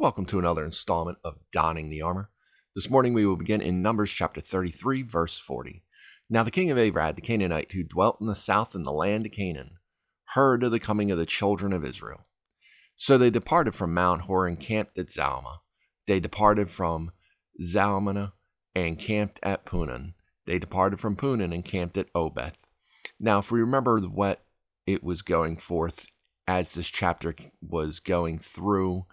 Welcome to another installment of Donning the Armor. This morning we will begin in Numbers chapter 33, verse 40. Now the king of Arad, the Canaanite, who dwelt in the south in the land of Canaan, heard of the coming of the children of Israel. So they departed from Mount Hor and camped at Zalmah. They departed from Zalmanah and camped at Punan. They departed from Punan and camped at Obeth. Now if we remember what it was going forth as this chapter was going through,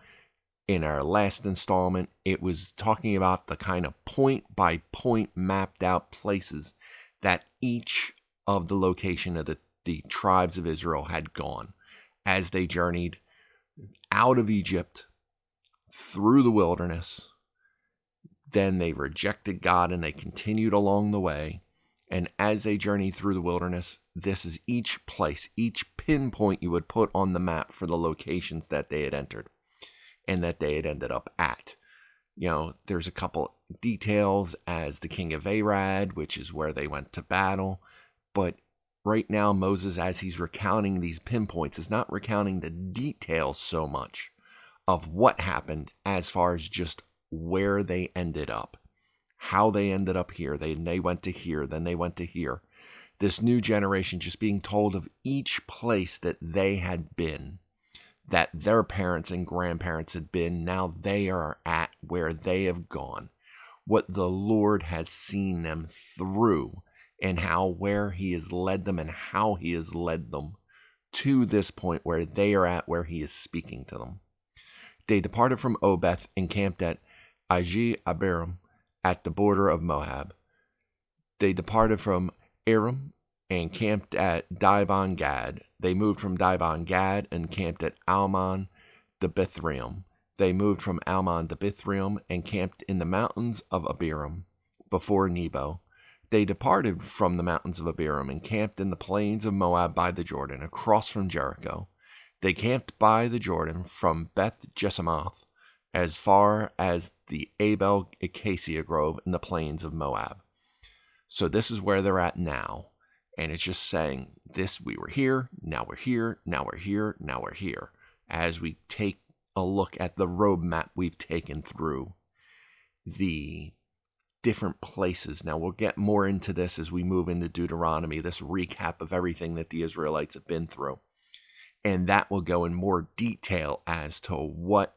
in our last installment, it was talking about the kind of point-by-point mapped out places that each of the location of the tribes of Israel had gone as they journeyed out of Egypt through the wilderness. Then they rejected God and they continued along the way. And as they journeyed through the wilderness, this is each place, each pinpoint you would put on the map for the locations that they had entered and that they had ended up at. You know, there's a couple details as the king of Arad, which is where they went to battle. But right now, Moses, as he's recounting these pinpoints, is not recounting the details so much of what happened as far as just where they ended up, how they ended up here. They went to here, then they went to here. This new generation just being told of each place that they had been, that their parents and grandparents had been. Now they are at where they have gone, what the Lord has seen them through, and where he has led them and how he has led them to this point where they are at, where he is speaking to them. They departed from Obeth and camped at Abiram at the border of Moab. They departed from Aram and camped at Dibon Gad. They moved from Dibon Gad and camped at Almon the Bithraim. They moved from Almon the Bithraim and camped in the mountains of Abiram before Nebo. They departed from the mountains of Abiram and camped in the plains of Moab by the Jordan, across from Jericho. They camped by the Jordan from Beth Jesimoth as far as the Abel Acacia Grove in the plains of Moab. So this is where they're at now. And it's just saying this, we were here, now we're here, now we're here, now we're here. As we take a look at the roadmap we've taken through the different places. Now we'll get more into this as we move into Deuteronomy, this recap of everything that the Israelites have been through. And that will go in more detail as to what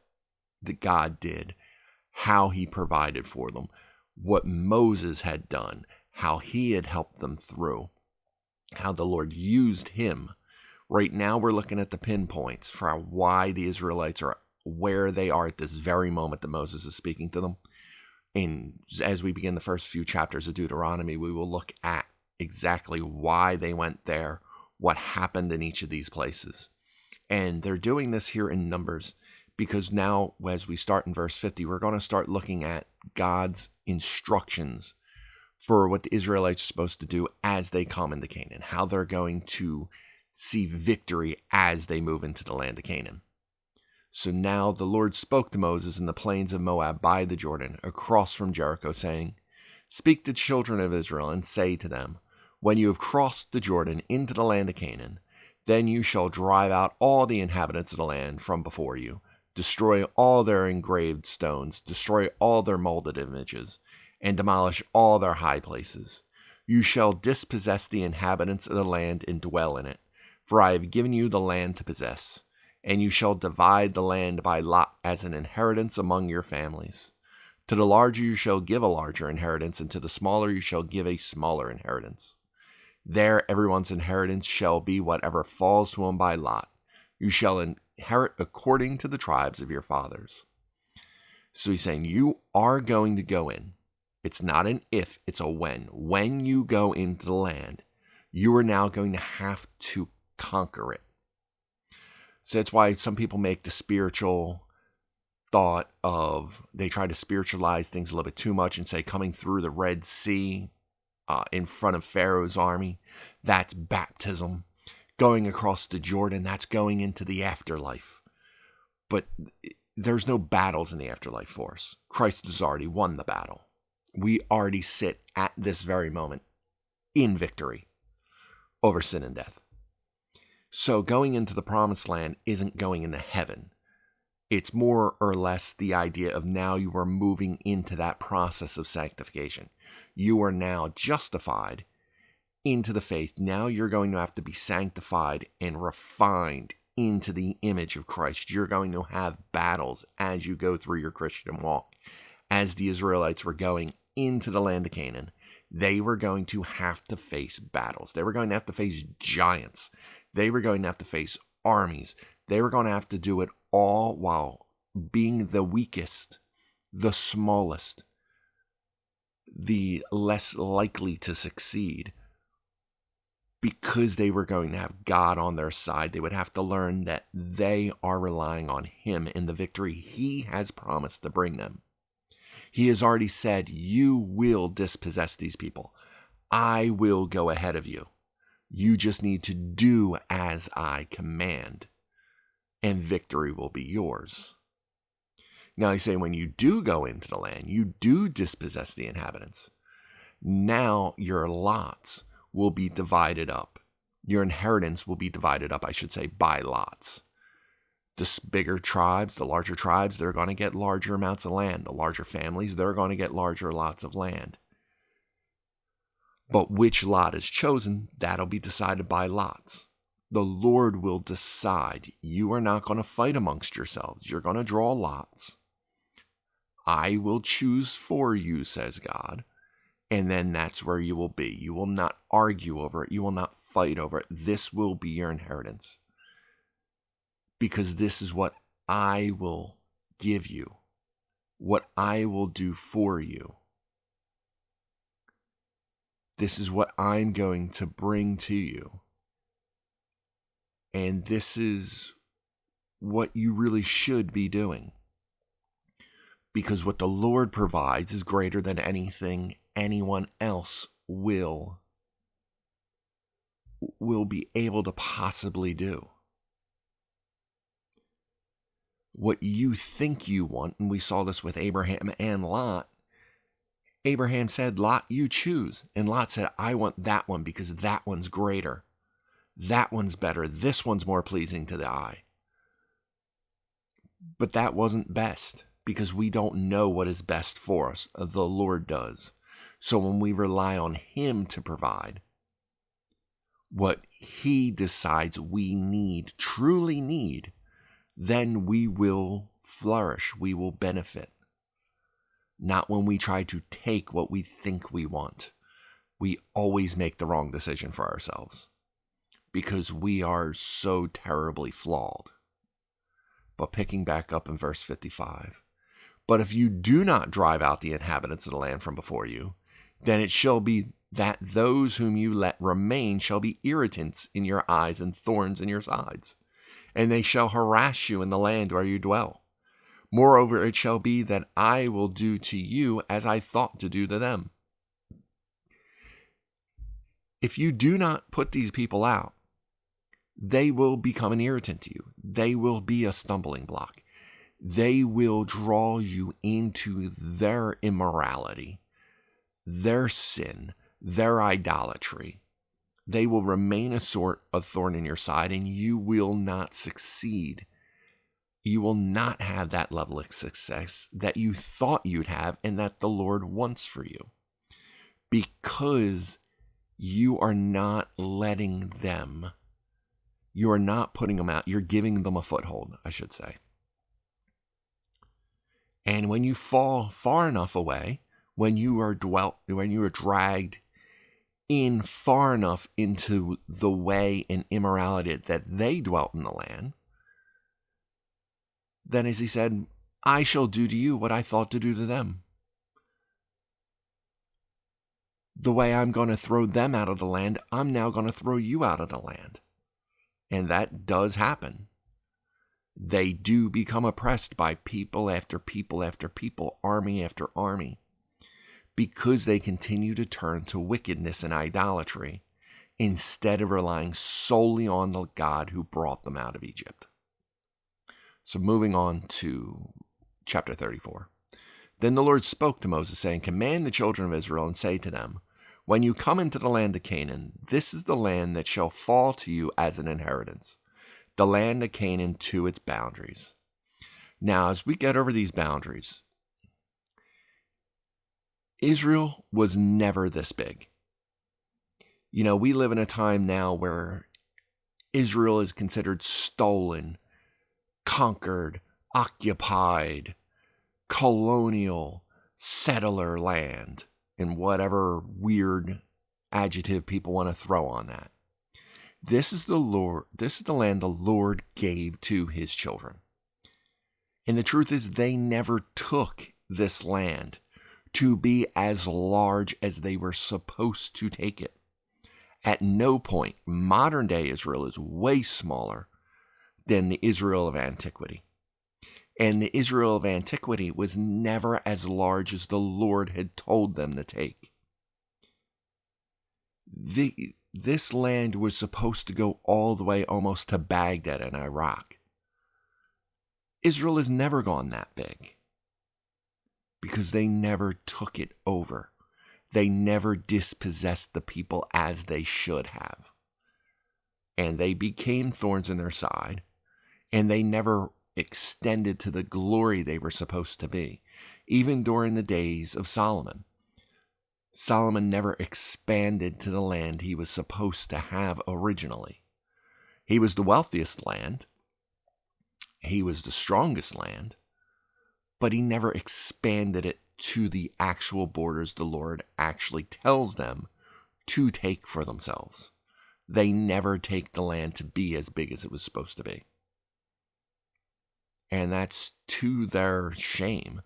God did, how he provided for them, what Moses had done, how he had helped them through, how the Lord used him. Right now we're looking at the pinpoints for why the Israelites are where they are at this very moment that Moses is speaking to them. And as we begin the first few chapters of Deuteronomy, we will look at exactly why they went there, what happened in each of these places. And they're doing this here in Numbers because now as we start in verse 50, we're going to start looking at God's instructions for what the Israelites are supposed to do as they come into Canaan, how they're going to see victory as they move into the land of Canaan. So now the Lord spoke to Moses in the plains of Moab by the Jordan, across from Jericho, saying, "Speak to the children of Israel and say to them, when you have crossed the Jordan into the land of Canaan, then you shall drive out all the inhabitants of the land from before you, destroy all their engraved stones, destroy all their molded images, and demolish all their high places. You shall dispossess the inhabitants of the land and dwell in it, for I have given you the land to possess. And you shall divide the land by lot as an inheritance among your families. To the larger you shall give a larger inheritance, and to the smaller you shall give a smaller inheritance. There everyone's inheritance shall be whatever falls to him by lot. You shall inherit according to the tribes of your fathers." So he's saying you are going to go in. It's not an if, it's a when. When you go into the land, you are now going to have to conquer it. So that's why some people make the spiritual thought of, they try to spiritualize things a little bit too much and say coming through the Red Sea in front of Pharaoh's army, that's baptism. Going across the Jordan, that's going into the afterlife. But there's no battles in the afterlife for us. Christ has already won the battle. We already sit at this very moment in victory over sin and death. So going into the promised land isn't going into heaven. It's more or less the idea of now you are moving into that process of sanctification. You are now justified into the faith. Now you're going to have to be sanctified and refined into the image of Christ. You're going to have battles as you go through your Christian walk. As the Israelites were going into the land of Canaan, they were going to have to face battles. They were going to have to face giants. They were going to have to face armies. They were going to have to do it all while being the weakest, the smallest, the less likely to succeed. Because they were going to have God on their side, they would have to learn that they are relying on Him in the victory He has promised to bring them. He has already said, you will dispossess these people. I will go ahead of you. You just need to do as I command, and victory will be yours. Now I say, when you do go into the land, you do dispossess the inhabitants. Now your lots will be divided up. Your inheritance will be divided up, I should say, by lots. The bigger tribes, the larger tribes, they're going to get larger amounts of land. The larger families, they're going to get larger lots of land. But which lot is chosen, that'll be decided by lots. The Lord will decide. You are not going to fight amongst yourselves. You're going to draw lots. I will choose for you, says God. And then that's where you will be. You will not argue over it. You will not fight over it. This will be your inheritance. Because this is what I will give you. What I will do for you. This is what I'm going to bring to you. And this is what you really should be doing. Because what the Lord provides is greater than anything anyone else will be able to possibly do. What you think you want, and we saw this with Abraham and Lot, Abraham said, Lot, you choose. And Lot said, I want that one because that one's greater. That one's better. This one's more pleasing to the eye. But that wasn't best because we don't know what is best for us. The Lord does. So when we rely on Him to provide what He decides we need, truly need, then we will flourish. We will benefit. Not when we try to take what we think we want. We always make the wrong decision for ourselves because we are so terribly flawed. But picking back up in verse 55. But if you do not drive out the inhabitants of the land from before you, then it shall be that those whom you let remain shall be irritants in your eyes and thorns in your sides, and they shall harass you in the land where you dwell. Moreover, it shall be that I will do to you as I thought to do to them. If you do not put these people out, they will become an irritant to you. They will be a stumbling block. They will draw you into their immorality, their sin, their idolatry. They will remain a sort of thorn in your side, and you will not succeed. You will not have that level of success that you thought you'd have and that the Lord wants for you, because you are not letting them, you are not putting them out, you're giving them a foothold, I should say. And when you fall far enough away, when you are dragged in far enough into the way and immorality that they dwelt in the land, then as he said, I shall do to you what I thought to do to them. The way I'm going to throw them out of the land, I'm now going to throw you out of the land. And that does happen. They do become oppressed by people after people after people, army after army, because they continue to turn to wickedness and idolatry instead of relying solely on the God who brought them out of Egypt. So moving on to chapter 34. Then the Lord spoke to Moses, saying, Command the children of Israel and say to them, When you come into the land of Canaan, this is the land that shall fall to you as an inheritance, the land of Canaan to its boundaries. Now, as we get over these boundaries, Israel was never this big. We live in a time now where Israel is considered stolen, conquered, occupied, colonial, settler land, and whatever weird adjective people want to throw on that. This is the land the Lord gave to his children. And the truth is, they never took this land to be as large as they were supposed to take it. At no point, modern day Israel is way smaller than the Israel of antiquity. And the Israel of antiquity was never as large as the Lord had told them to take. This land was supposed to go all the way almost to Baghdad in Iraq. Israel has never gone that big because they never took it over. They never dispossessed the people as they should have. And they became thorns in their side, and they never extended to the glory they were supposed to be. Even during the days of Solomon, Solomon never expanded to the land he was supposed to have originally. He was the wealthiest land. He was the strongest land, but he never expanded it to the actual borders the Lord actually tells them to take for themselves. They never take the land to be as big as it was supposed to be. And that's to their shame.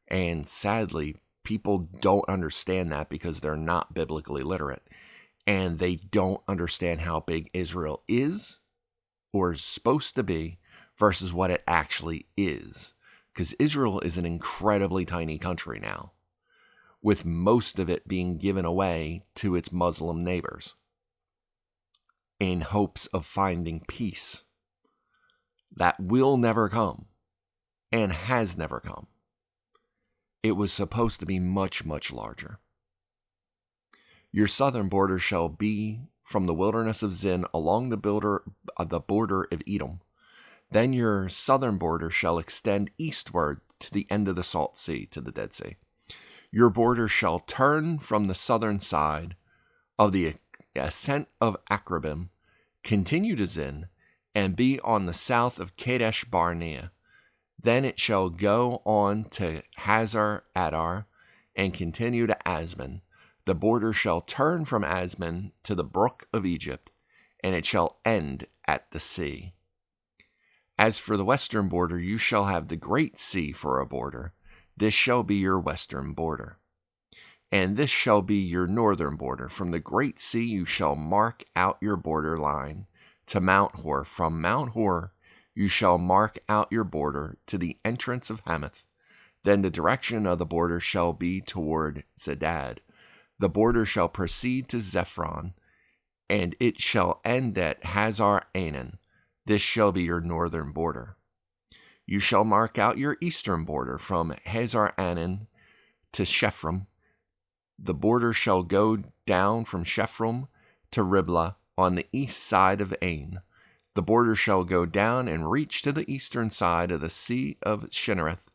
And sadly, people don't understand that because they're not biblically literate. And they don't understand how big Israel is or is supposed to be versus what it actually is. Because Israel is an incredibly tiny country now, with most of it being given away to its Muslim neighbors in hopes of finding peace. That will never come and has never come. It was supposed to be much, much larger. Your southern border shall be from the wilderness of Zin along the border of Edom. Then your southern border shall extend eastward to the end of the Salt Sea, to the Dead Sea. Your border shall turn from the southern side of the ascent of Akrabim, continue to Zin, and be on the south of Kadesh Barnea. Then it shall go on to Hazar Adar, and continue to Asman. The border shall turn from Asman to the brook of Egypt, and it shall end at the sea. As for the western border, you shall have the great sea for a border. This shall be your western border. And this shall be your northern border. From the great sea you shall mark out your border line to Mount Hor. From Mount Hor you shall mark out your border to the entrance of Hamath. Then the direction of the border shall be toward Zedad. The border shall proceed to Zephron, and it shall end at Hazar Anan. This shall be your northern border. You shall mark out your eastern border from Hazar Anan to Shephram. The border shall go down from Shephram to Riblah on the east side of Ain. The border shall go down and reach to the eastern side of the Sea of Shinnereth.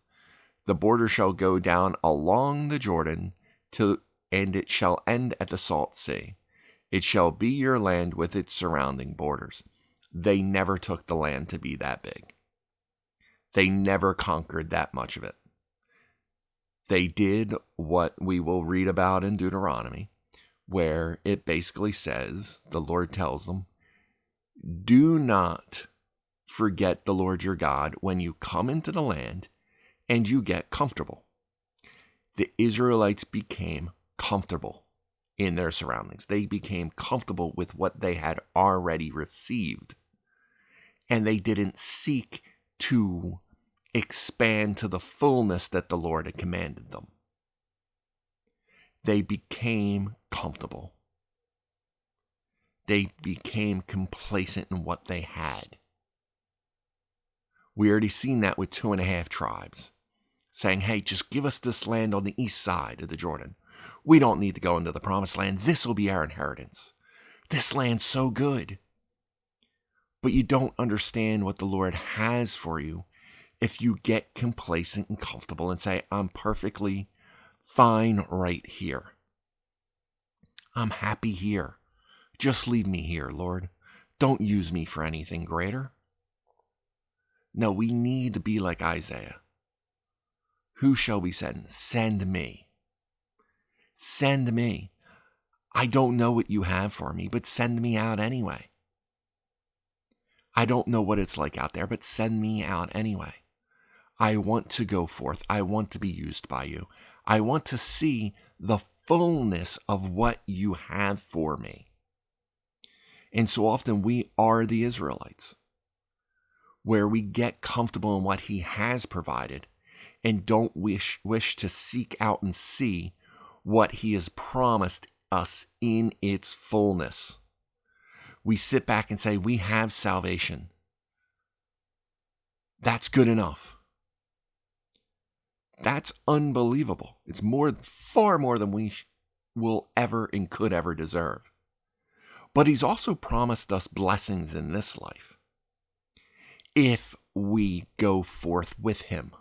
The border shall go down along the Jordan, and it shall end at the Salt Sea. It shall be your land with its surrounding borders. They never took the land to be that big. They never conquered that much of it. They did what we will read about in Deuteronomy, where it basically says, the Lord tells them, do not forget the Lord your God when you come into the land and you get comfortable. The Israelites became comfortable in their surroundings. They became comfortable with what they had already received. And they didn't seek to expand to the fullness that the Lord had commanded them. They became comfortable. They became complacent in what they had. We already seen that with 2.5 tribes saying, hey, just give us this land on the east side of the Jordan. We don't need to go into the promised land. This will be our inheritance. This land's so good. But you don't understand what the Lord has for you if you get complacent and comfortable and say, I'm perfectly fine right here. I'm happy here. Just leave me here, Lord. Don't use me for anything greater. No, we need to be like Isaiah. Who shall we send? Send me. Send me. I don't know what you have for me, but send me out anyway. I don't know what it's like out there, but send me out anyway. I want to go forth. I want to be used by you. I want to see the fullness of what you have for me. And so often we are the Israelites, where we get comfortable in what he has provided and don't wish to seek out and see what he has promised us in its fullness. We sit back and say, we have salvation. That's good enough. That's unbelievable. It's far more than we will ever and could ever deserve. But he's also promised us blessings in this life if we go forth with him.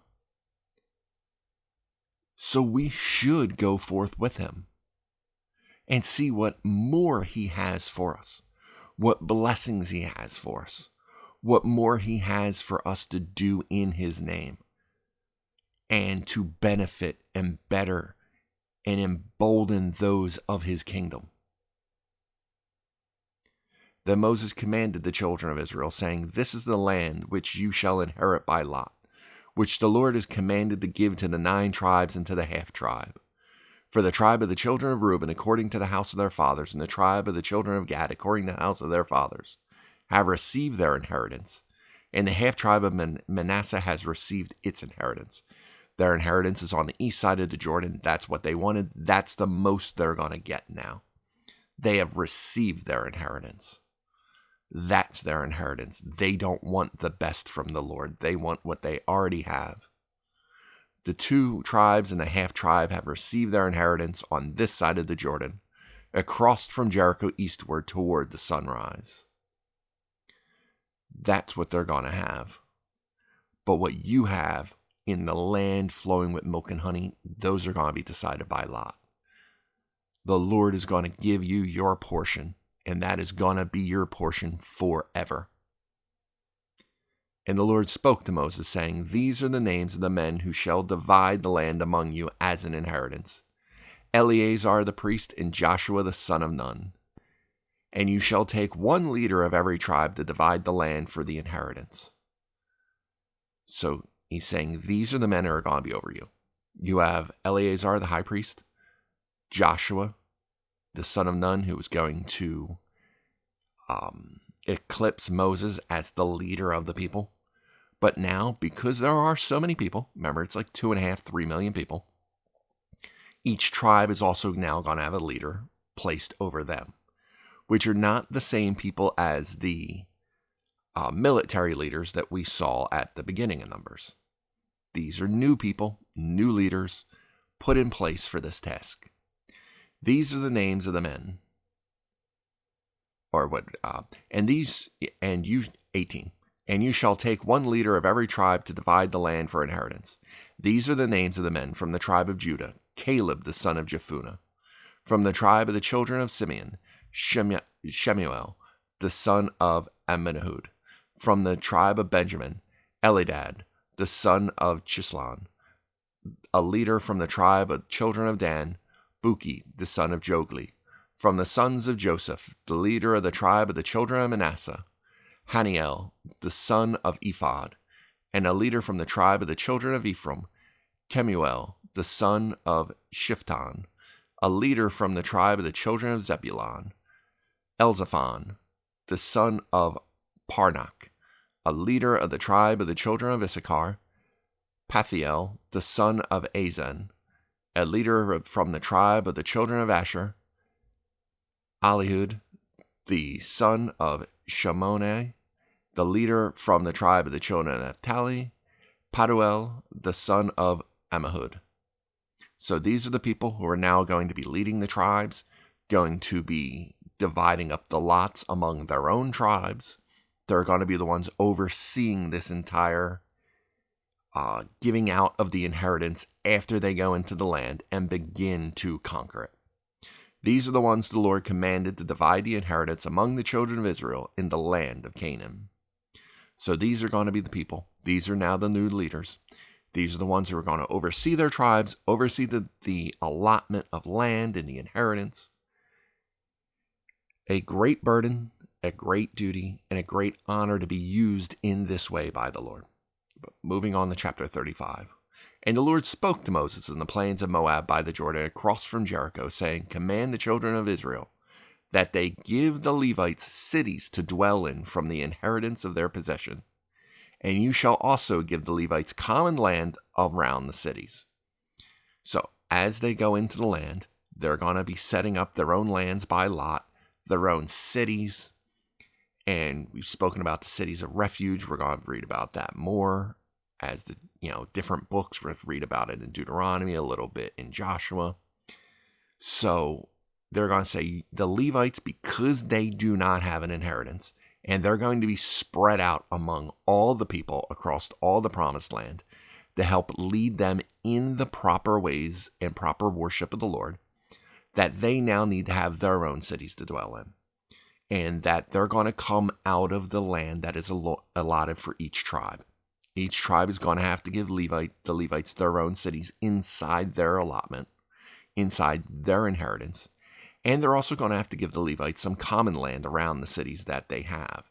So we should go forth with him and see what more he has for us, what blessings he has for us, what more he has for us to do in his name, and to benefit and better and embolden those of his kingdom. Then Moses commanded the children of Israel, saying, This is the land which you shall inherit by lot, which the Lord has commanded to give to the 9 tribes and to the half-tribe. For the tribe of the children of Reuben, according to the house of their fathers, and the tribe of the children of Gad, according to the house of their fathers, have received their inheritance, and the half-tribe of Manasseh has received its inheritance. Their inheritance is on the east side of the Jordan. That's what they wanted. That's the most they're going to get now. They have received their inheritance. That's their inheritance. They don't want the best from the Lord. They want what they already have. The 2 tribes and the half-tribe have received their inheritance on this side of the Jordan, across from Jericho eastward toward the sunrise. That's what they're going to have. But what you have in the land flowing with milk and honey, those are going to be decided by lot. The Lord is going to give you your portion, and that is going to be your portion forever. And the Lord spoke to Moses, saying, These are the names of the men who shall divide the land among you as an inheritance: Eleazar the priest and Joshua the son of Nun. And you shall take 1 leader of every tribe to divide the land for the inheritance. So he's saying, these are the men who are going to be over you. You have Eleazar the high priest, Joshua the son of Nun, who is going to eclipse Moses as the leader of the people. But now, because there are so many people, remember it's like 2.5, 3 million people, each tribe is also now going to have a leader placed over them, which are not the same people as the military leaders that we saw at the beginning of Numbers. These are new people, new leaders put in place for this task. These are the names of the men. Or what? And you 18. And you shall take 1 leader of every tribe to divide the land for inheritance. These are the names of the men from the tribe of Judah: Caleb the son of Jephunneh. From the tribe of the children of Simeon, Shemuel the son of Amminahud. From the tribe of Benjamin, Elidad the son of Chislon. A leader from the tribe of children of Dan, Buki the son of Jogli. From the sons of Joseph, the leader of the tribe of the children of Manasseh, Haniel the son of Ephod. And a leader from the tribe of the children of Ephraim, Kemuel the son of Shiftan. A leader from the tribe of the children of Zebulun, Elzaphan the son of Parnak. A leader of the tribe of the children of Issachar, Pathiel the son of Azan. A leader from the tribe of the children of Asher, Alihud the son of Shimoni. The leader from the tribe of the children of Naphtali, Paduel the son of Ammihud. So these are the people who are now going to be leading the tribes, going to be dividing up the lots among their own tribes. They're going to be the ones overseeing this entire giving out of the inheritance after they go into the land and begin to conquer it. These are the ones the Lord commanded to divide the inheritance among the children of Israel in the land of Canaan. So these are going to be the people. These are now the new leaders. These are the ones who are going to oversee their tribes, oversee the allotment of land and the inheritance. A great burden, a great duty, and a great honor to be used in this way by the Lord. But moving on to chapter 35. And the Lord spoke to Moses in the plains of Moab by the Jordan across from Jericho, saying, Command the children of Israel that they give the Levites cities to dwell in from the inheritance of their possession. And you shall also give the Levites common land around the cities. So, as they go into the land, they're going to be setting up their own lands by lot, their own cities. And we've spoken about the cities of refuge. We're going to read about that more as the different books. We're going to read about it in Deuteronomy, a little bit in Joshua. So they're going to say the Levites, because they do not have an inheritance, and they're going to be spread out among all the people across all the promised land to help lead them in the proper ways and proper worship of the Lord, that they now need to have their own cities to dwell in. And that they're going to come out of the land that is allotted for each tribe. Each tribe is going to have to give the Levites their own cities inside their allotment, inside their inheritance. And they're also going to have to give the Levites some common land around the cities that they have.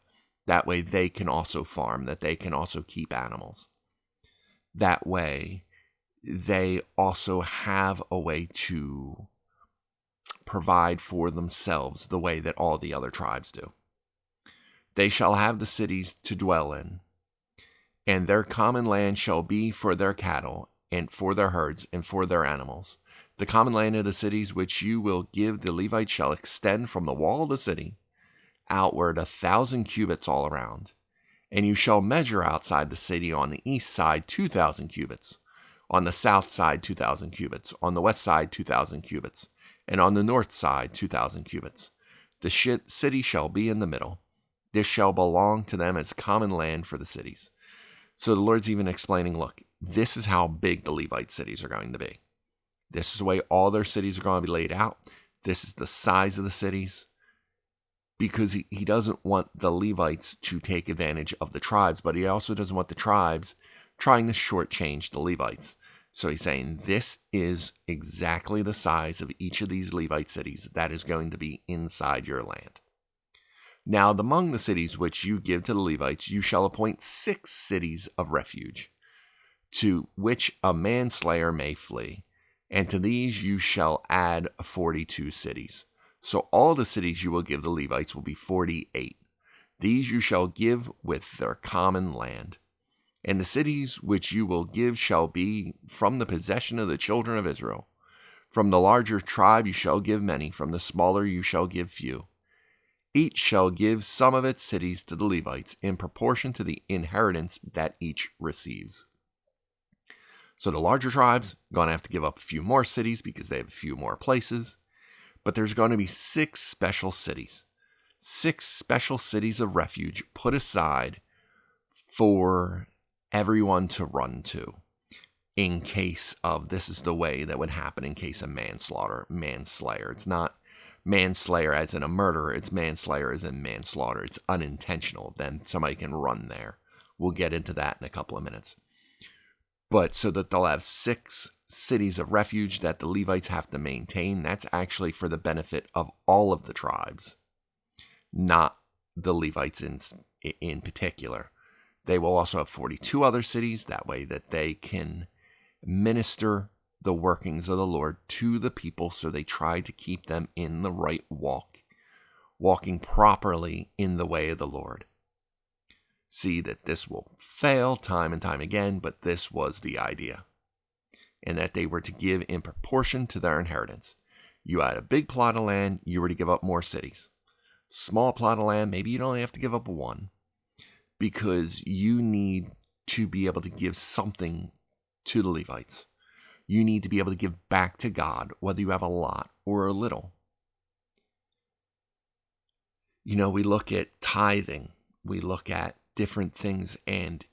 That way they can also farm, that they can also keep animals. That way they also have a way to provide for themselves the way that all the other tribes do. They shall have the cities to dwell in, and their common land shall be for their cattle, and for their herds, and for their animals. The common land of the cities which you will give the Levites shall extend from the wall of the city outward 1,000 cubits all around. And you shall measure outside the city on the east side 2,000 cubits, on the south side 2,000 cubits, on the west side 2,000 cubits, and on the north side 2,000 cubits. The city shall be in the middle. This shall belong to them as common land for the cities. So the Lord's even explaining, look, this is how big the Levite cities are going to be. This is the way all their cities are going to be laid out. This is the size of the cities. Because he doesn't want the Levites to take advantage of the tribes, but he also doesn't want the tribes trying to shortchange the Levites. So he's saying this is exactly the size of each of these Levite cities that is going to be inside your land. Now, among the cities which you give to the Levites, you shall appoint 6 cities of refuge, to which a manslayer may flee, and to these you shall add 42 cities. So all the cities you will give the Levites will be 48. These you shall give with their common land. And the cities which you will give shall be from the possession of the children of Israel. From the larger tribe you shall give many, from the smaller you shall give few. Each shall give some of its cities to the Levites in proportion to the inheritance that each receives. So the larger tribes are going to have to give up a few more cities because they have a few more places. But there's going to be 6 special cities. 6 special cities of refuge put aside for everyone to run to in case of, this is the way that would happen in case of manslayer. It's not manslayer as in a murder, it's manslayer as in manslaughter. It's unintentional. Then somebody can run there. We'll get into that in a couple of minutes. But so that they'll have 6 cities of refuge that the Levites have to maintain. That's actually for the benefit of all of the tribes, not the Levites in particular. They will also have 42 other cities, that way that they can minister the workings of the Lord to the people, so they try to keep them in the right walking properly in the way of the Lord. See that this will fail time and time again, but this was the idea. And that they were to give in proportion to their inheritance. You had a big plot of land, you were to give up more cities. Small plot of land, maybe you'd only have to give up 1. Because you need to be able to give something to the Levites. You need to be able to give back to God, whether you have a lot or a little. We look at tithing. We look at different things, and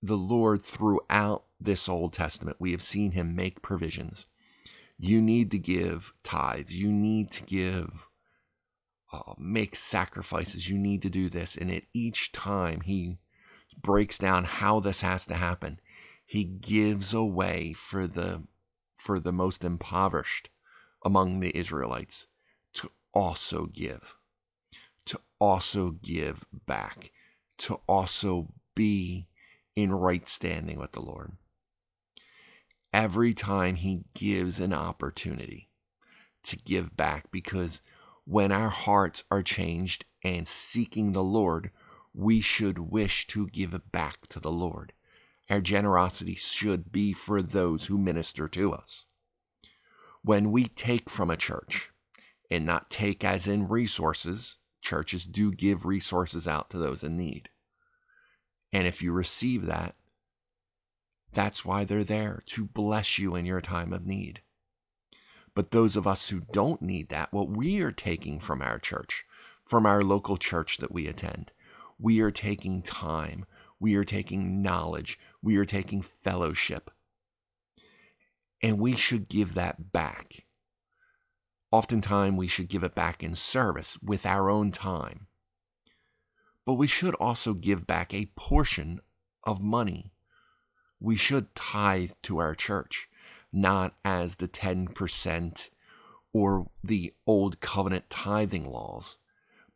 the Lord, throughout this Old Testament, we have seen him make provisions. You need to give tithes. You need to make sacrifices. You need to do this. And at each time he breaks down how this has to happen. He gives away for the most impoverished among the Israelites to also give back, to also be in right standing with the Lord. Every time he gives an opportunity to give back, because when our hearts are changed and seeking the Lord, we should wish to give back to the Lord. Our generosity should be for those who minister to us. When we take from a church, and not take as in resources, churches do give resources out to those in need. And if you receive that, that's why they're there, to bless you in your time of need. But those of us who don't need that, what we are taking from our church, from our local church that we attend, we are taking time, we are taking knowledge, we are taking fellowship. And we should give that back. Oftentimes, we should give it back in service with our own time. But we should also give back a portion of money. We should tithe to our church, not as the 10% or the old covenant tithing laws,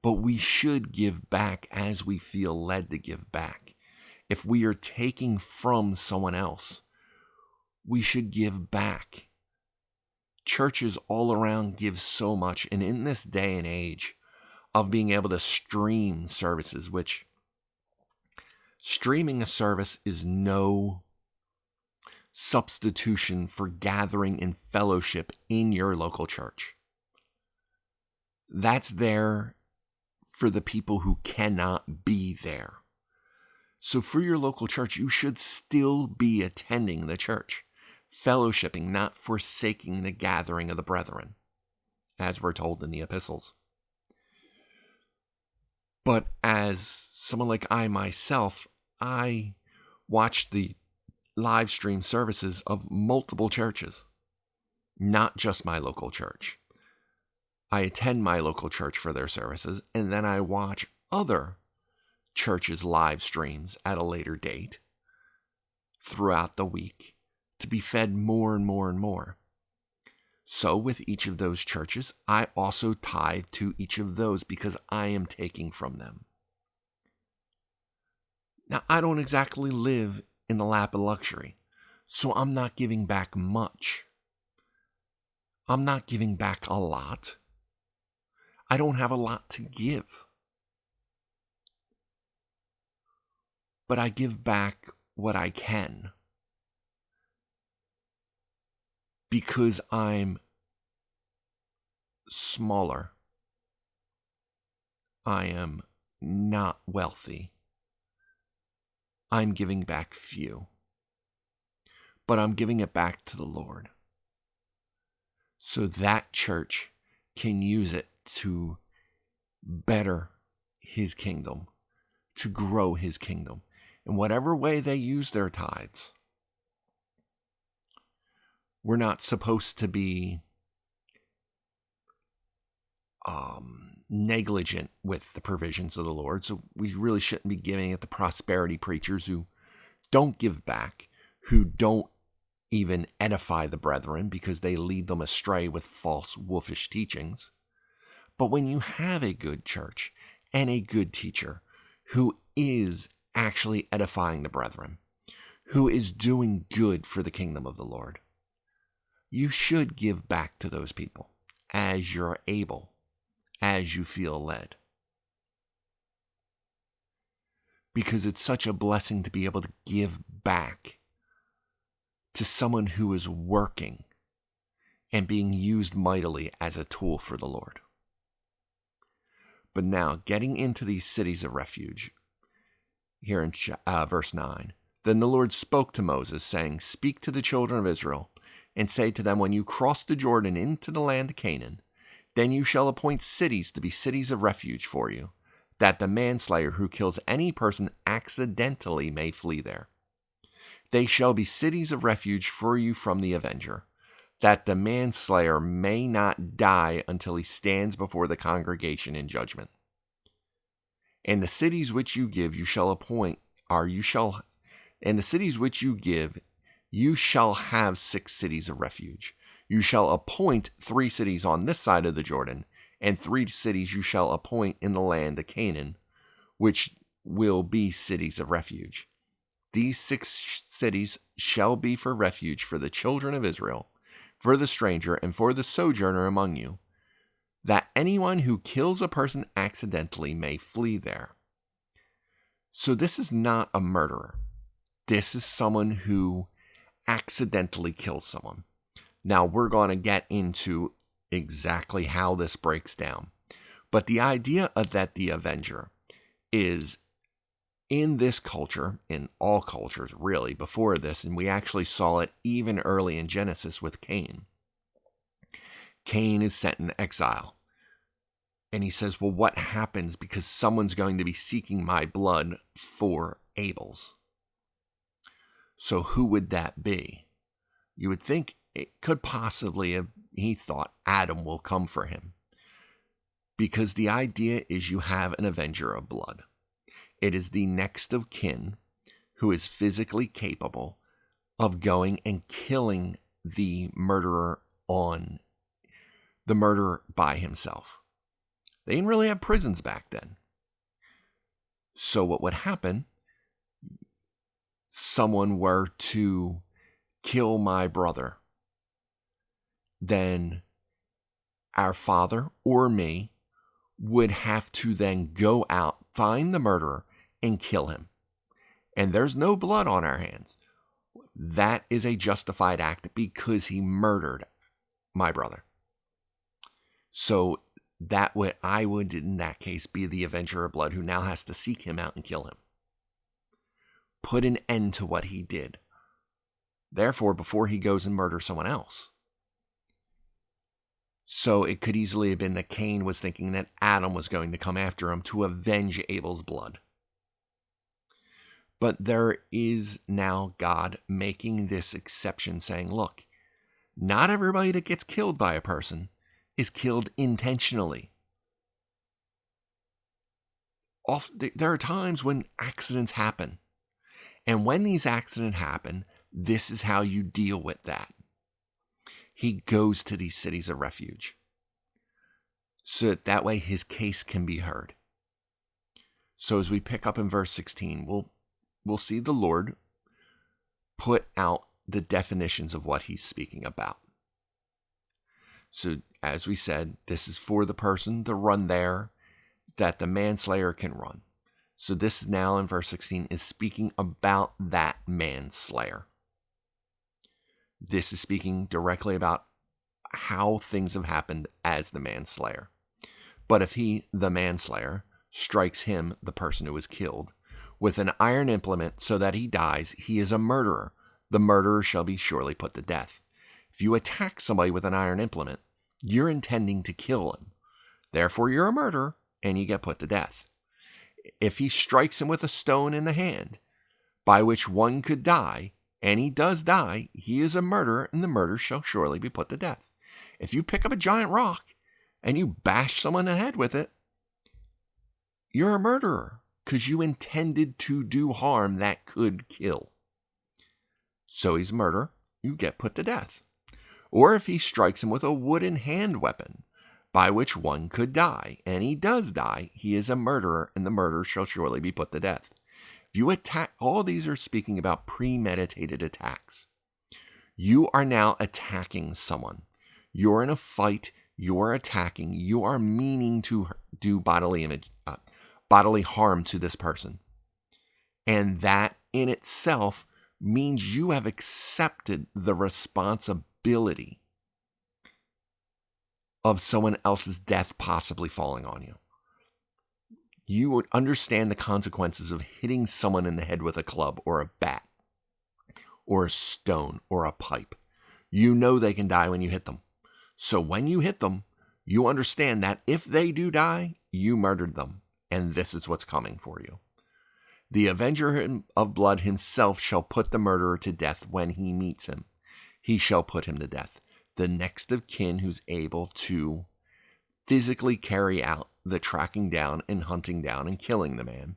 but we should give back as we feel led to give back. If we are taking from someone else, we should give back. Churches all around give so much, and in this day and age of being able to stream services, which streaming a service is no substitution for gathering in fellowship in your local church. That's there for the people who cannot be there. So for your local church, you should still be attending the church, fellowshipping, not forsaking the gathering of the brethren, as we're told in the epistles. But as someone like I myself, I watch the live stream services of multiple churches, not just my local church. I attend my local church for their services, and then I watch other churches' live streams at a later date throughout the week to be fed more and more and more. So with each of those churches, I also tithe to each of those because I am taking from them. Now, I don't exactly live in the lap of luxury, so I'm not giving back much. I'm not giving back a lot. I don't have a lot to give. But I give back what I can because I'm smaller. I am not wealthy. I'm giving back few. But I'm giving it back to the Lord, so that church can use it to better his kingdom, to grow his kingdom, in whatever way they use their tithes. We're not supposed to be negligent with the provisions of the Lord, so we really shouldn't be giving it to prosperity preachers who don't give back, who don't even edify the brethren because they lead them astray with false wolfish teachings. But when you have a good church and a good teacher who is actually edifying the brethren, who is doing good for the kingdom of the Lord, you should give back to those people as you're able, as you feel led. Because it's such a blessing to be able to give back to someone who is working and being used mightily as a tool for the Lord. But now, getting into these cities of refuge, here in verse 9, then the Lord spoke to Moses, saying, "Speak to the children of Israel, and say to them, when you cross the Jordan into the land of Canaan, then you shall appoint cities to be cities of refuge for you, that the manslayer who kills any person accidentally may flee there. They shall be cities of refuge for you from the avenger, that the manslayer may not die until he stands before the congregation in judgment. And the cities which you give, you shall appoint, and the cities which you give, you shall have 6 cities of refuge. You shall appoint 3 cities on this side of the Jordan, and 3 cities you shall appoint in the land of Canaan, which will be cities of refuge. These 6 cities shall be for refuge for the children of Israel, for the stranger, and for the sojourner among you, that anyone who kills a person accidentally may flee there. So this is not a murderer. This is someone who accidentally kills someone. Now, we're going to get into exactly how this breaks down. But the idea of that the avenger is, in this culture, in all cultures really, before this, and we actually saw it even early in Genesis with Cain. Cain is sent in exile. And he says, well, what happens because someone's going to be seeking my blood for Abel's? So who would that be? You would think it could possibly have, he thought, Adam will come for him. Because the idea is you have an avenger of blood. It is the next of kin who is physically capable of going and killing the murderer by himself. They didn't really have prisons back then. So what would happen, someone were to kill my brother, then our father or me would have to then go out, find the murderer, and kill him. And there's no blood on our hands. That is a justified act because he murdered my brother. So I would in that case be the avenger of blood who now has to seek him out and kill him. Put an end to what he did. Therefore, before he goes and murders someone else. So it could easily have been that Cain was thinking that Adam was going to come after him to avenge Abel's blood. But there is now God making this exception, saying, look, not everybody that gets killed by a person is killed intentionally. There are times when accidents happen. And when these accidents happen, this is how you deal with that. He goes to these cities of refuge, so that way his case can be heard. So as we pick up in verse 16, we'll see the Lord put out the definitions of what he's speaking about. So as we said, this is for the person to run there, that the manslayer can run. So this is now in verse 16 is speaking about that manslayer. This is speaking directly about how things have happened as the manslayer. But if he, the manslayer, strikes him, the person who was killed, with an iron implement so that he dies, he is a murderer. The murderer shall be surely put to death. If you attack somebody with an iron implement, you're intending to kill him. Therefore, you're a murderer, and you get put to death. If he strikes him with a stone in the hand, by which one could die, and he does die, he is a murderer, and the murderer shall surely be put to death. If you pick up a giant rock and you bash someone in the head with it, you're a murderer because you intended to do harm that could kill. So he's a murderer, you get put to death. Or if he strikes him with a wooden hand weapon, by which one could die, and he does die, he is a murderer, and the murderer shall surely be put to death. If you attack, all these are speaking about premeditated attacks. You are now attacking someone. You're in a fight, you're attacking, you are meaning to do bodily harm to this person. And that in itself means you have accepted the responsibility of someone else's death possibly falling on you. You would understand the consequences of hitting someone in the head with a club or a bat or a stone or a pipe. You know they can die when you hit them. So when you hit them, you understand that if they do die, you murdered them, and this is what's coming for you. The avenger of blood himself shall put the murderer to death when he meets him. He shall put him to death. The next of kin who's able to physically carry out the tracking down and hunting down and killing the man.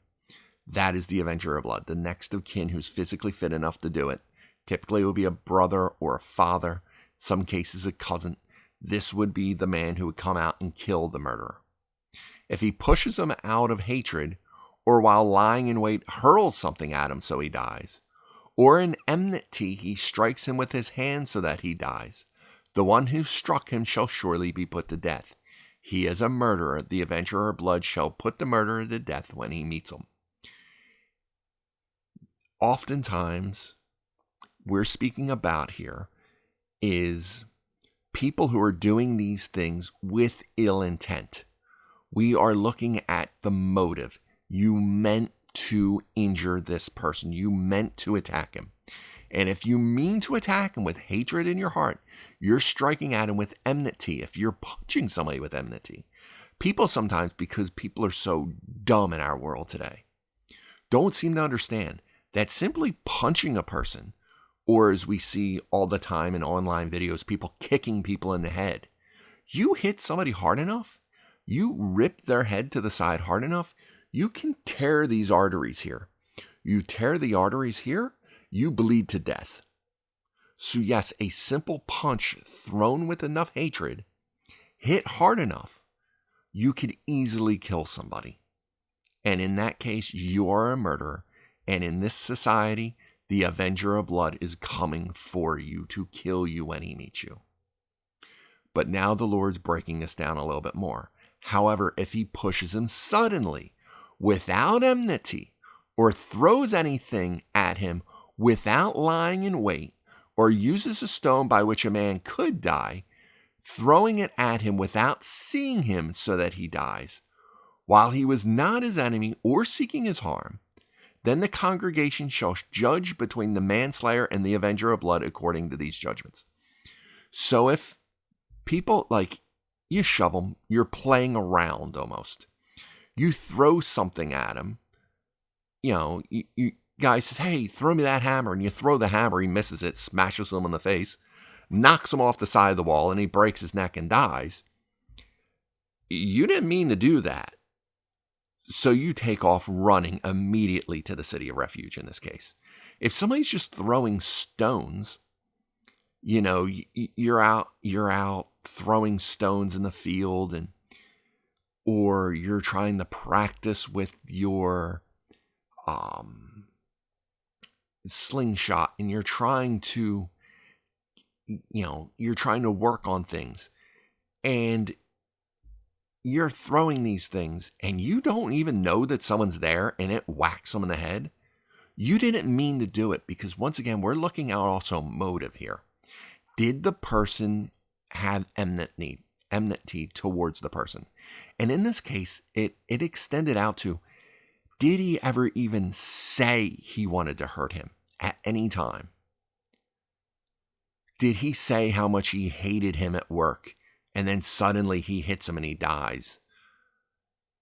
That is the avenger of blood. The next of kin who's physically fit enough to do it. Typically it would be a brother or a father, some cases a cousin. This would be the man who would come out and kill the murderer. If he pushes him out of hatred, or while lying in wait hurls something at him so he dies, or in enmity he strikes him with his hand so that he dies, the one who struck him shall surely be put to death. He is a murderer. The avenger of blood shall put the murderer to death when he meets him. Oftentimes, we're speaking about here is people who are doing these things with ill intent. We are looking at the motive. You meant to injure this person. You meant to attack him. And if you mean to attack him with hatred in your heart, you're striking at him with enmity. If you're punching somebody with enmity, people sometimes, because people are so dumb in our world today, don't seem to understand that simply punching a person, or as we see all the time in online videos, people kicking people in the head, you hit somebody hard enough, you rip their head to the side hard enough, you can tear these arteries here. You tear the arteries here, you bleed to death. So yes, a simple punch thrown with enough hatred, hit hard enough, you could easily kill somebody. And in that case, you are a murderer. And in this society, the avenger of blood is coming for you to kill you when he meets you. But now the Lord's breaking this down a little bit more. However, if he pushes him suddenly, without enmity, or throws anything at him without lying in wait, or uses a stone by which a man could die, throwing it at him without seeing him so that he dies, while he was not his enemy or seeking his harm, then the congregation shall judge between the manslayer and the avenger of blood according to these judgments. So if people, like, you shove them, you're playing around almost. You throw something at him, you guy says, hey, throw me that hammer, and you throw the hammer, he misses it, smashes him in the face, knocks him off the side of the wall, and he breaks his neck and dies. You didn't mean to do that. So you take off running immediately to the city of refuge in this case. If somebody's just throwing stones, you're out throwing stones in the field, or you're trying to practice with your slingshot, and you're trying to work on things, and you're throwing these things and you don't even know that someone's there and it whacks them in the head. You didn't mean to do it, because once again, we're looking at also motive here. Did the person have enmity towards the person? And in this case, it extended out to, did he ever even say he wanted to hurt him at any time? Did he say how much he hated him at work, and then suddenly he hits him and he dies?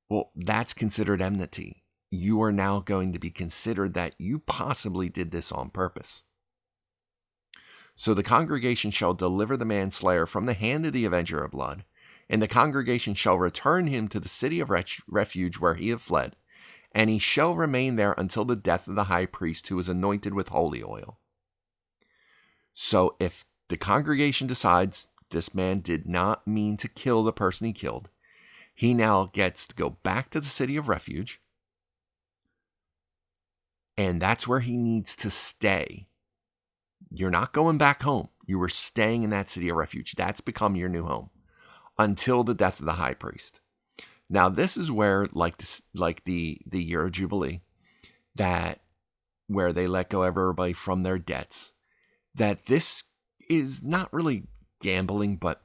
Well, that's considered enmity. You are now going to be considered that you possibly did this on purpose. So the congregation shall deliver the manslayer from the hand of the avenger of blood, and the congregation shall return him to the city of refuge where he had fled, and he shall remain there until the death of the high priest who is anointed with holy oil. So if the congregation decides this man did not mean to kill the person he killed, he now gets to go back to the city of refuge, and that's where he needs to stay. You're not going back home. You were staying in that city of refuge. That's become your new home until the death of the high priest. Now, this is where, like the year of Jubilee, that where they let go everybody from their debts, that this is not really gambling, but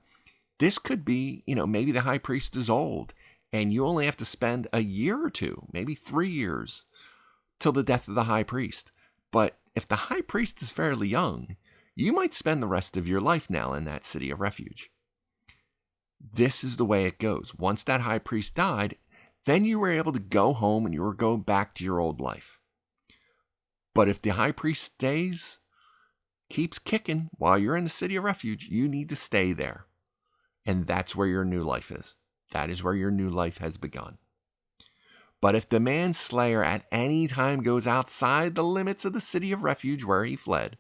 this could be, maybe the high priest is old and you only have to spend a year or two, maybe 3 years till the death of the high priest. But if the high priest is fairly young, you might spend the rest of your life now in that city of refuge. This is the way it goes. Once that high priest died, then you were able to go home and you were going back to your old life. But if the high priest keeps kicking while you're in the city of refuge, you need to stay there. And that's where your new life is. That is where your new life has begun. But if the manslayer at any time goes outside the limits of the city of refuge where he fled,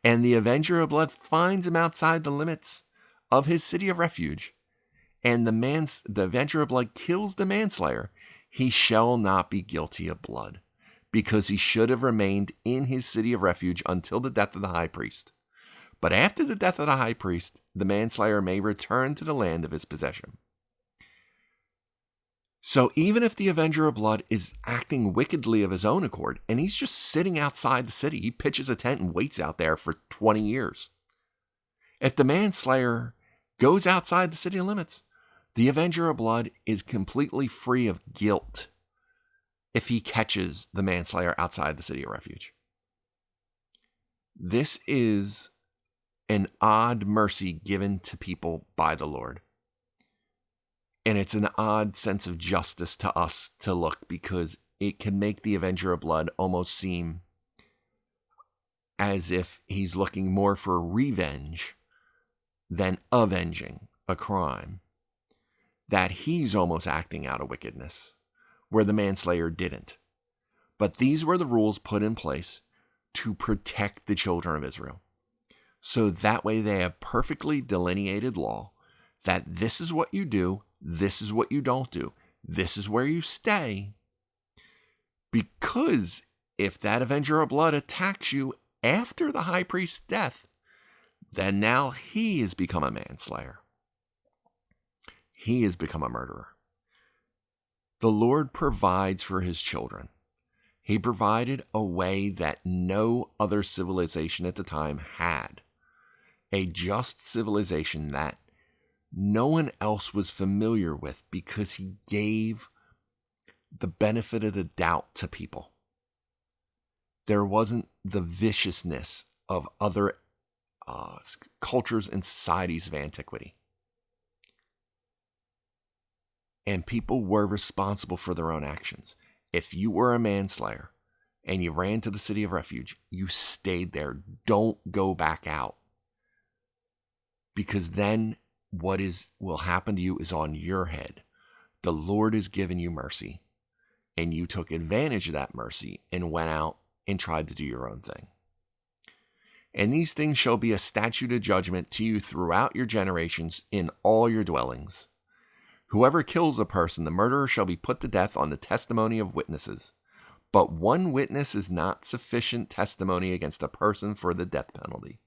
and the avenger of blood finds him outside the limits of his city of refuge, and the avenger of blood kills the manslayer, he shall not be guilty of blood, because he should have remained in his city of refuge until the death of the high priest. But after the death of the high priest, the manslayer may return to the land of his possession. So even if the avenger of blood is acting wickedly of his own accord, and he's just sitting outside the city, he pitches a tent and waits out there for 20 years. If the manslayer goes outside the city limits, the avenger of blood is completely free of guilt if he catches the manslayer outside the city of refuge. This is an odd mercy given to people by the Lord. And it's an odd sense of justice to us to look, because it can make the avenger of blood almost seem as if he's looking more for revenge than avenging a crime, that he's almost acting out of wickedness, where the manslayer didn't. But these were the rules put in place to protect the children of Israel. So that way they have perfectly delineated law that this is what you do, this is what you don't do, this is where you stay. Because if that avenger of blood attacks you after the high priest's death, then now he has become a manslayer. He has become a murderer. The Lord provides for his children. He provided a way that no other civilization at the time had. A just civilization that no one else was familiar with, because he gave the benefit of the doubt to people. There wasn't the viciousness of other cultures and societies of antiquity. And people were responsible for their own actions. If you were a manslayer and you ran to the city of refuge, you stayed there. Don't go back out. Because then what will happen to you is on your head. The Lord has given you mercy, and you took advantage of that mercy and went out and tried to do your own thing. And these things shall be a statute of judgment to you throughout your generations in all your dwellings. Whoever kills a person, the murderer shall be put to death on the testimony of witnesses. But one witness is not sufficient testimony against a person for the death penalty.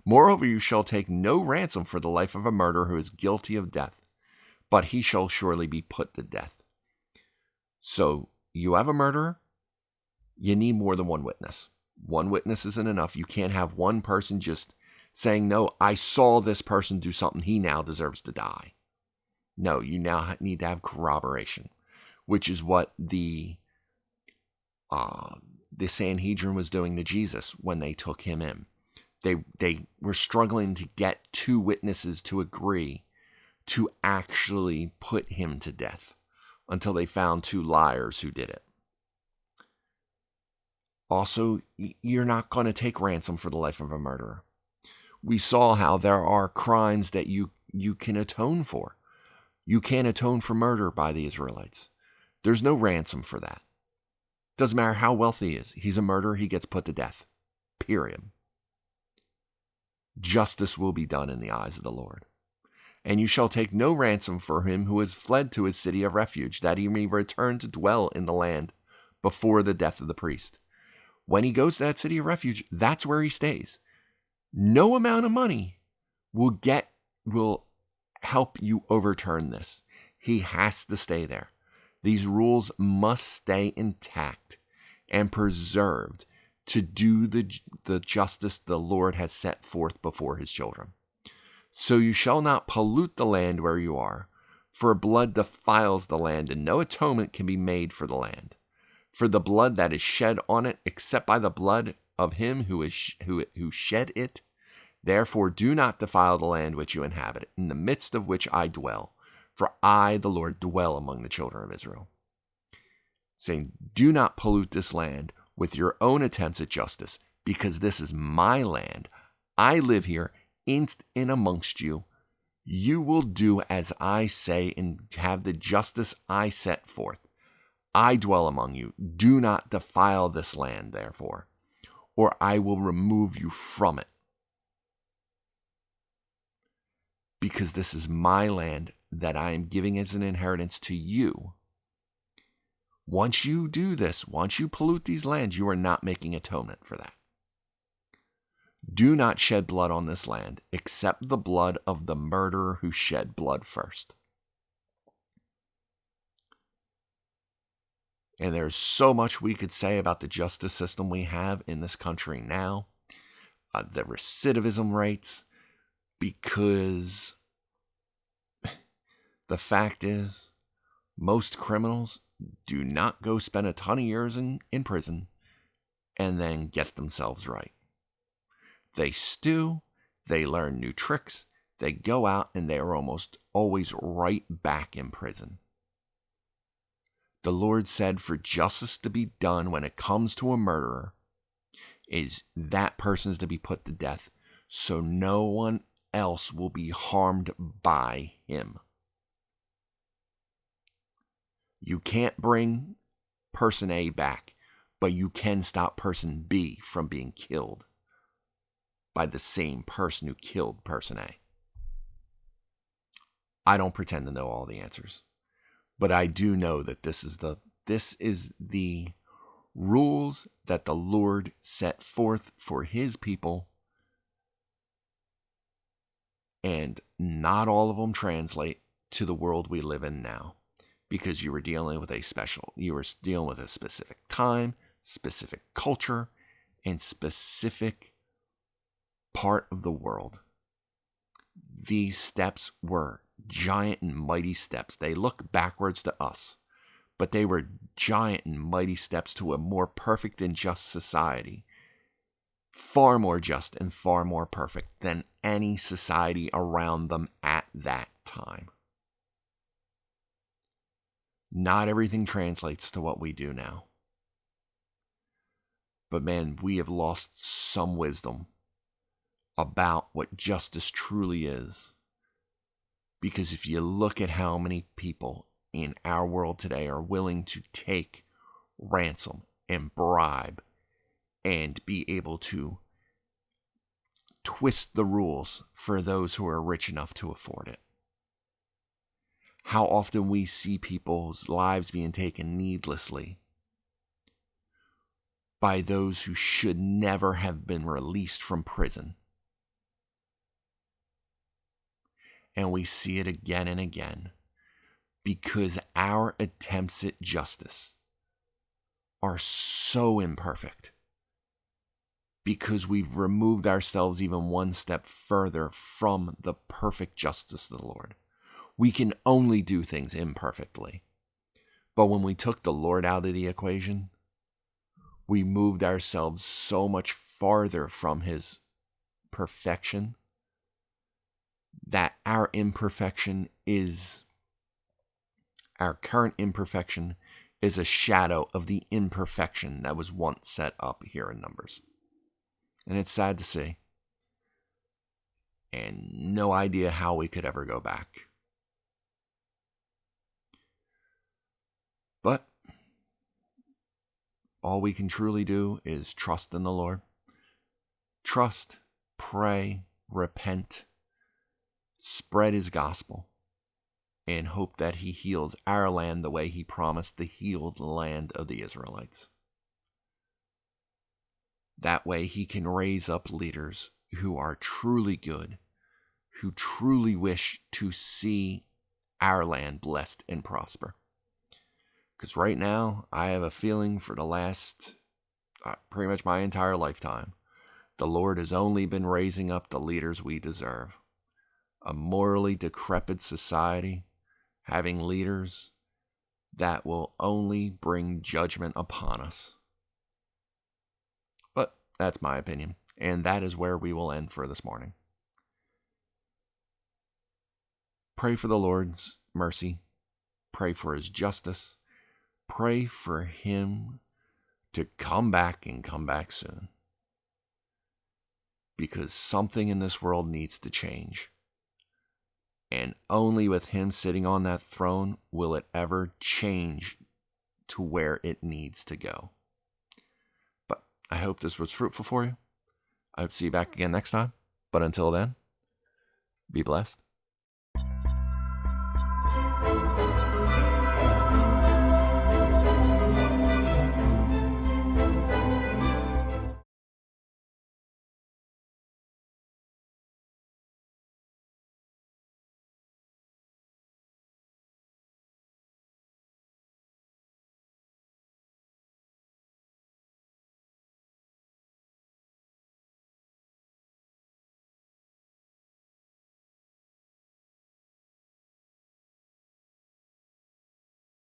Moreover, you shall take no ransom for the life of a murderer who is guilty of death, but he shall surely be put to death. So, you have a murderer, you need more than one witness. One witness isn't enough. You can't have one person just saying, no, I saw this person do something, he now deserves to die. No, you now need to have corroboration, which is what the Sanhedrin was doing to Jesus when they took him in. They were struggling to get two witnesses to agree to actually put him to death until they found two liars who did it. Also, you're not going to take ransom for the life of a murderer. We saw how there are crimes that you can atone for. You can't atone for murder by the Israelites. There's no ransom for that. Doesn't matter how wealthy he is. He's a murderer. He gets put to death. Period. Justice will be done in the eyes of the Lord. And you shall take no ransom for him who has fled to his city of refuge, that he may return to dwell in the land before the death of the priest. When he goes to that city of refuge, that's where he stays. No amount of money will help you overturn this. He has to stay there. These rules must stay intact and preserved to do the justice the Lord has set forth before his children. So you shall not pollute the land where you are, for blood defiles the land, and no atonement can be made for the land. For the blood that is shed on it, except by the blood of him who shed it, therefore do not defile the land which you inhabit, in the midst of which I dwell. For I, the Lord, dwell among the children of Israel. Saying, do not pollute this land with your own attempts at justice, because this is my land. I live here in amongst you. You will do as I say and have the justice I set forth. I dwell among you. Do not defile this land, therefore, or I will remove you from it. Because this is my land that I am giving as an inheritance to you. Once you do this, once you pollute these lands, you are not making atonement for that. Do not shed blood on this land, except the blood of the murderer who shed blood first. And there's so much we could say about the justice system we have in this country now, the recidivism rates, because the fact is, most criminals do not go spend a ton of years in prison and then get themselves right. They stew, they learn new tricks, they go out, and they are almost always right back in prison. The Lord said for justice to be done when it comes to a murderer is that person is to be put to death so no one else will be harmed by him. You can't bring person A back, but you can stop person B from being killed by the same person who killed person A. I don't pretend to know all the answers, but I do know that this is the rules that the Lord set forth for his people, and not all of them translate to the world we live in now, because you were dealing with a specific time, specific culture, and specific part of the world. These steps were giant and mighty steps. They look backwards to us, but they were giant and mighty steps to a more perfect and just society. Far more just and far more perfect than any society around them at that time. Not everything translates to what we do now. But man, we have lost some wisdom about what justice truly is. Because if you look at how many people in our world today are willing to take ransom and bribe and be able to twist the rules for those who are rich enough to afford it. How often we see people's lives being taken needlessly by those who should never have been released from prison. And we see it again and again because our attempts at justice are so imperfect, because we've removed ourselves even one step further from the perfect justice of the Lord. We can only do things imperfectly. But when we took the Lord out of the equation, we moved ourselves so much farther from his perfection that our current imperfection is a shadow of the imperfection that was once set up here in Numbers. And it's sad to see. And no idea how we could ever go back. But all we can truly do is trust in the Lord. Trust, pray, repent, spread his gospel, and hope that he heals our land the way he promised to heal the land of the Israelites. That way he can raise up leaders who are truly good, who truly wish to see our land blessed and prosper. Because right now, I have a feeling for the last, pretty much my entire lifetime, the Lord has only been raising up the leaders we deserve. A morally decrepit society, having leaders that will only bring judgment upon us. But that's my opinion, and that is where we will end for this morning. Pray for the Lord's mercy. Pray for his justice. Pray for him to come back and come back soon. Because something in this world needs to change. And only with him sitting on that throne will it ever change to where it needs to go. But I hope this was fruitful for you. I hope to see you back again next time. But until then, be blessed.